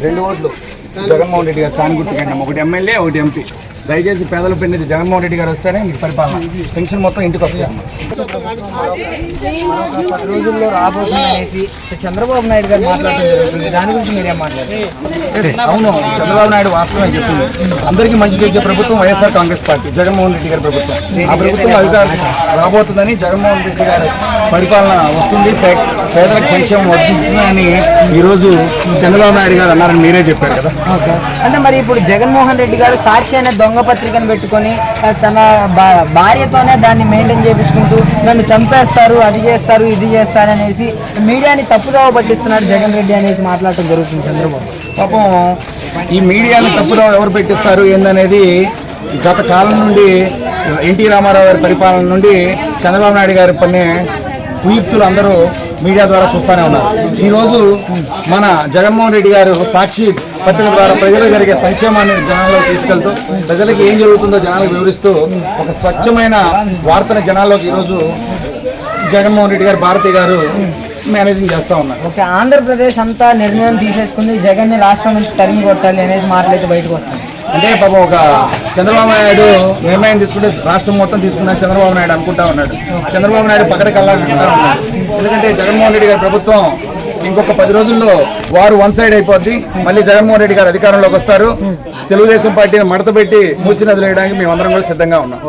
2 ఓట్లు జగన్మోహన్ రెడ్డి గారు సాని గుర్తుకండి, ఒకటి ఎమ్మెల్యే ఒకటి ఎంపీ. దయచేసి పేదల పెన్నిది జగన్మోహన్ రెడ్డి గారు వస్తేనే మీకు పరిపాలన, పెన్షన్ మొత్తం ఇంటికి వస్తాయమ్మా. 10 రోజుల్లో రాబోతుందనేసి చంద్రబాబు నాయుడు గారు మాట్లాడుతున్నారు, దాని గురించి మీరేం మాట్లాడారు? అవును, చంద్రబాబు నాయుడు వాస్తవం చెప్పింది. అందరికీ మంచి చేసే ప్రభుత్వం వైఎస్ఆర్ కాంగ్రెస్ పార్టీ, జగన్మోహన్ రెడ్డి గారి ప్రభుత్వం. ఆ ప్రభుత్వం అధికారం రాబోతుందని, జగన్మోహన్ రెడ్డి గారి పరిపాలన వస్తుంది, పేదలకు సంక్షేమం వస్తుందని ఈరోజు చంద్రబాబు నాయుడు గారు అన్నారని మీరే చెప్పారు కదా. అంటే మరి ఇప్పుడు జగన్మోహన్ రెడ్డి గారు సాక్షి అనే దొంగ పత్రికను పెట్టుకొని తన భార్యతోనే దాన్ని మెయింటైన్ చేపించుకుంటూ నన్ను చంపేస్తారు, అది చేస్తారు, ఇది చేస్తారు అనేసి మీడియాని తప్పుదోవ పట్టిస్తున్నాడు జగన్ రెడ్డి అనేసి మాట్లాడటం జరుగుతుంది చంద్రబాబు. పాపం ఈ మీడియాని తప్పుదోవ ఎవరు పెట్టిస్తారు ఏందనేది గత కాలం నుండి, ఎన్టీ రామారావు గారి పరిపాలన నుండి చంద్రబాబు నాయుడు గారి పని కుయుక్తులు అందరూ మీడియా ద్వారా చూస్తూనే ఉన్నారు. ఈరోజు మన జగన్మోహన్ రెడ్డి గారు సాక్షి పత్రిక ద్వారా ప్రజలకు జరిగే సంక్షేమాన్ని జనాల్లోకి తీసుకెళ్తూ, ప్రజలకు ఏం జరుగుతుందో జనాలకు వివరిస్తూ ఒక స్వచ్ఛమైన వార్తను జనాల్లోకి ఈరోజు జగన్మోహన్ రెడ్డి గారు, భారతి గారు మేనేజింగ్ చేస్తూ ఉన్నారు. ఓకే, ఆంధ్రప్రదేశ్ అంతా నిర్ణయం తీసేసుకుంది, జగన్ని రాష్ట్రం నుంచి తరిమి కొట్టాలి అనేసి మాటలైతే బయటకు వస్తాయి. అంటే పాపం ఒక చంద్రబాబు నాయుడు నిర్ణయం తీసుకుంటే రాష్ట్రం మొత్తం తీసుకున్నాను చంద్రబాబు నాయుడు అనుకుంటా ఉన్నాడు. చంద్రబాబు నాయుడు పక్కన కల్లాడుకుంటా ఉన్నాడు. ఎందుకంటే జగన్మోహన్ రెడ్డి గారి ప్రభుత్వం ఇంకొక 10 రోజుల్లో వారు 1 సైడ్ అయిపోద్ది. మళ్ళీ జగన్మోహన్ రెడ్డి గారు అధికారంలోకి వస్తారు. తెలుగుదేశం పార్టీని మడత పెట్టి మూసి నదిలేయడానికి మేమందరం కూడా సిద్ధంగా ఉన్నాం.